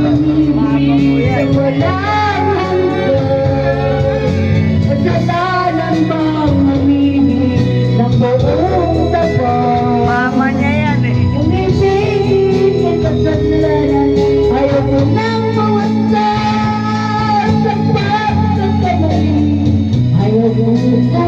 umibig sa walang hanggan. Kasalanan bang umibig ng buong tapat? Mama niya yan eh. Umibig sa kasalanan, ayaw ko nang mawasak sa pagkakamali. Ayaw ko